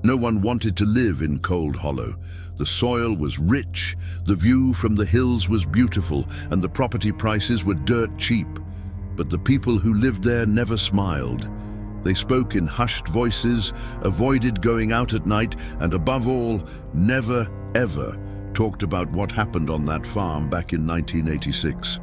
No one wanted to live in Cold Hollow. The soil was rich, the view from the hills was beautiful, and the property prices were dirt cheap. But the people who lived there never smiled. They spoke in hushed voices, avoided going out at night, and above all, never, ever talked about what happened on that farm back in 1986.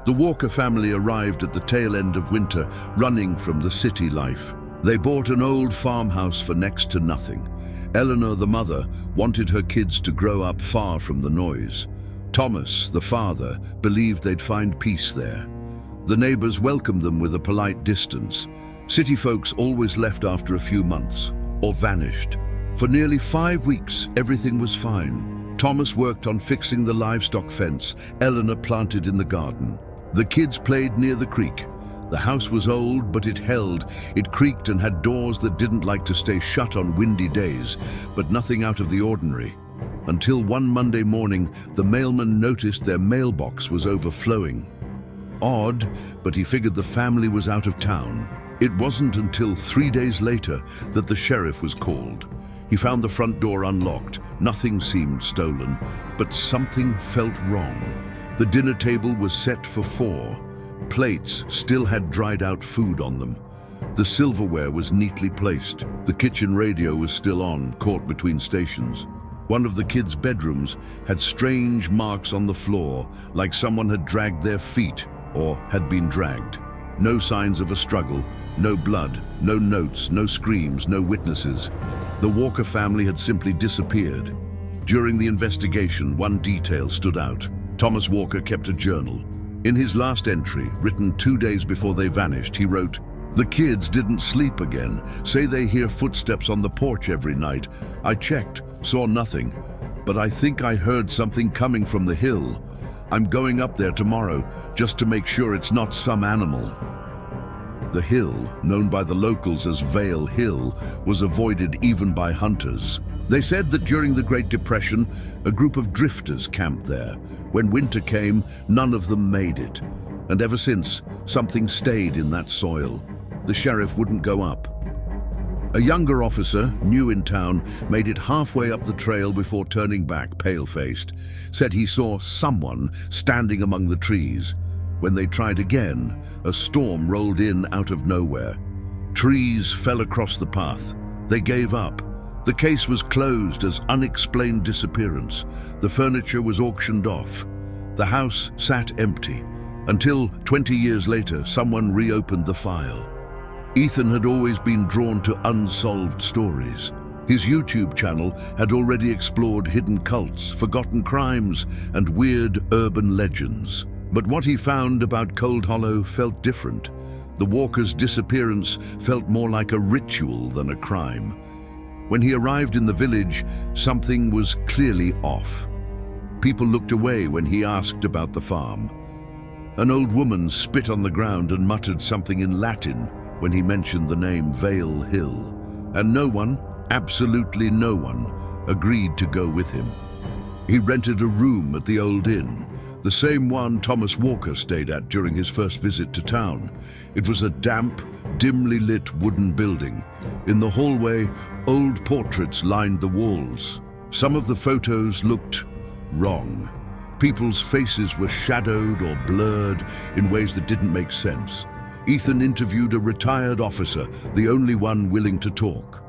The Walker family arrived at the tail end of winter, running from the city life. They bought an old farmhouse for next to nothing. Eleanor, the mother, wanted her kids to grow up far from the noise. Thomas, the father, believed they'd find peace there. The neighbors welcomed them with a polite distance. City folks always left after a few months, or vanished. For nearly 5 weeks, everything was fine. Thomas worked on fixing the livestock fence. Eleanor planted in the garden. The kids played near the creek. The house was old, but it held. It creaked and had doors that didn't like to stay shut on windy days, but nothing out of the ordinary. Until one Monday morning, the mailman noticed their mailbox was overflowing. Odd, but he figured the family was out of town. It wasn't until 3 days later that the sheriff was called. He found the front door unlocked. Nothing seemed stolen, but something felt wrong. The dinner table was set for 4. Plates still had dried out food on them. The silverware was neatly placed. The kitchen radio was still on, caught between stations. One of the kids' bedrooms had strange marks on the floor, like someone had dragged their feet or had been dragged. No signs of a struggle, no blood, no notes, no screams, no witnesses. The Walker family had simply disappeared. During the investigation, one detail stood out. Thomas Walker kept a journal. In his last entry, written 2 days before they vanished, he wrote, "The kids didn't sleep again. Say they hear footsteps on the porch every night. I checked, saw nothing, but I think I heard something coming from the hill. I'm going up there tomorrow, just to make sure it's not some animal." The hill, known by the locals as Vale Hill, was avoided even by hunters. They said that during the Great Depression, a group of drifters camped there. When winter came, none of them made it. And ever since, something stayed in that soil. The sheriff wouldn't go up. A younger officer, new in town, made it halfway up the trail before turning back, pale-faced. Said he saw someone standing among the trees. When they tried again, a storm rolled in out of nowhere. Trees fell across the path. They gave up. The case was closed as unexplained disappearance. The furniture was auctioned off. The house sat empty, until 20 years later, someone reopened the file. Ethan had always been drawn to unsolved stories. His YouTube channel had already explored hidden cults, forgotten crimes, and weird urban legends. But what he found about Cold Hollow felt different. The Walker's disappearance felt more like a ritual than a crime. When he arrived in the village, something was clearly off. People looked away when he asked about the farm. An old woman spit on the ground and muttered something in Latin when he mentioned the name Vale Hill. And no one, absolutely no one, agreed to go with him. He rented a room at the old inn, the same one Thomas Walker stayed at during his first visit to town. It was a damp, dimly lit wooden building. In the hallway, old portraits lined the walls. Some of the photos looked wrong. People's faces were shadowed or blurred in ways that didn't make sense. Ethan interviewed a retired officer, the only one willing to talk.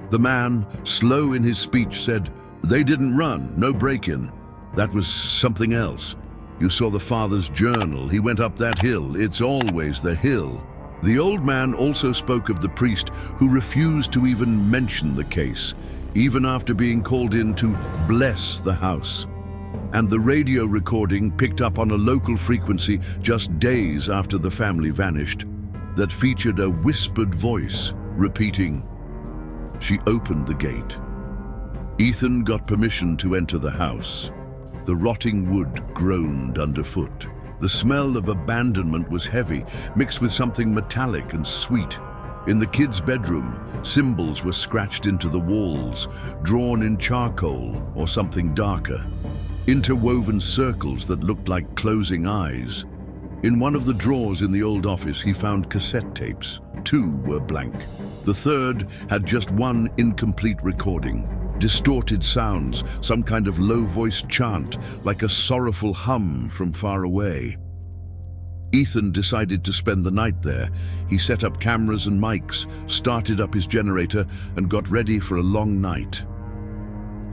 The man, slow in his speech, said, "They didn't run, no break-in. That was something else. You saw the father's journal. He went up that hill. It's always the hill." The old man also spoke of the priest who refused to even mention the case, even after being called in to bless the house. And the radio recording picked up on a local frequency just days after the family vanished that featured a whispered voice repeating, "She opened the gate." Ethan got permission to enter the house. The rotting wood groaned underfoot. The smell of abandonment was heavy, mixed with something metallic and sweet. In the kids' bedroom, symbols were scratched into the walls, drawn in charcoal or something darker. Interwoven circles that looked like closing eyes. In one of the drawers in the old office, he found cassette tapes. 2 were blank. The third had just one incomplete recording. Distorted sounds, some kind of low-voiced chant, like a sorrowful hum from far away. Ethan decided to spend the night there. He set up cameras and mics, started up his generator, and got ready for a long night.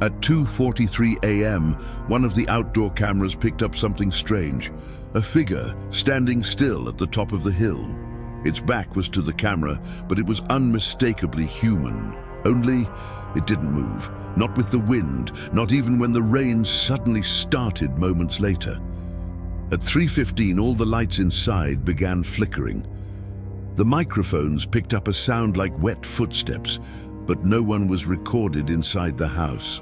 At 2:43 a.m., one of the outdoor cameras picked up something strange. A figure standing still at the top of the hill. Its back was to the camera, but it was unmistakably human. Only, it didn't move. Not with the wind, not even when the rain suddenly started moments later. At 3:15, all the lights inside began flickering. The microphones picked up a sound like wet footsteps, but no one was recorded inside the house.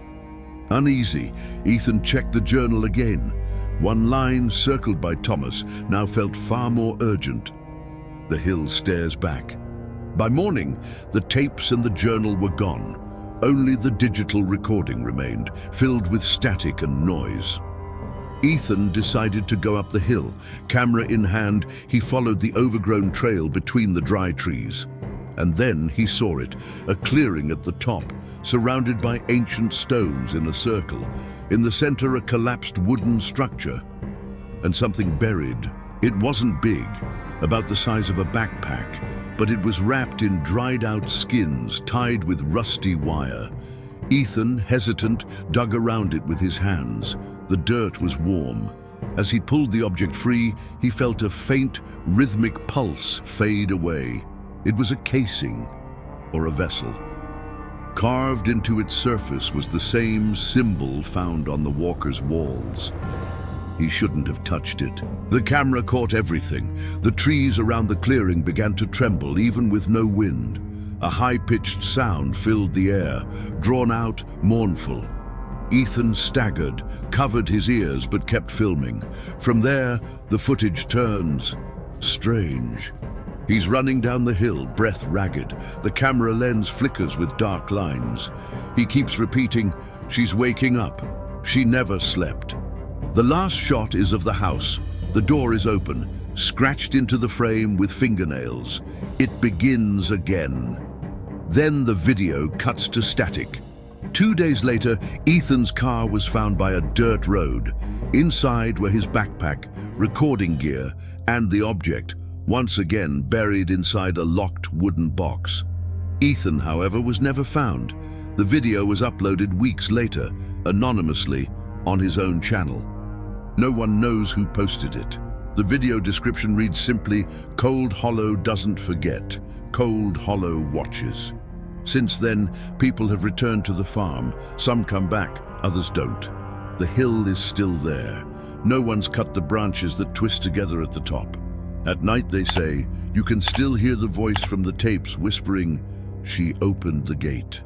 Uneasy, Ethan checked the journal again. One line, circled by Thomas, now felt far more urgent. The hill stares back. By morning, the tapes and the journal were gone. Only the digital recording remained, filled with static and noise. Ethan decided to go up the hill. Camera in hand, he followed the overgrown trail between the dry trees. And then he saw it, a clearing at the top, surrounded by ancient stones in a circle. In the center, a collapsed wooden structure. And something buried. It wasn't big, about the size of a backpack, but it was wrapped in dried-out skins tied with rusty wire. Ethan, hesitant, dug around it with his hands. The dirt was warm. As he pulled the object free, he felt a faint, rhythmic pulse fade away. It was a casing, or a vessel. Carved into its surface was the same symbol found on the walker's walls. He shouldn't have touched it. The camera caught everything. The trees around the clearing began to tremble, even with no wind. A high-pitched sound filled the air, drawn out, mournful. Ethan staggered, covered his ears, but kept filming. From there, the footage turns strange. He's running down the hill, breath ragged. The camera lens flickers with dark lines. He keeps repeating, "She's waking up. She never slept." The last shot is of the house. The door is open, scratched into the frame with fingernails. It begins again. Then the video cuts to static. 2 days later, Ethan's car was found by a dirt road. Inside were his backpack, recording gear, and the object, once again buried inside a locked wooden box. Ethan, however, was never found. The video was uploaded weeks later, anonymously, on his own channel. No one knows who posted it. The video description reads simply, "Cold Hollow doesn't forget. Cold Hollow watches." Since then, people have returned to the farm. Some come back, others don't. The hill is still there. No one's cut the branches that twist together at the top. At night, they say, you can still hear the voice from the tapes whispering, "She opened the gate."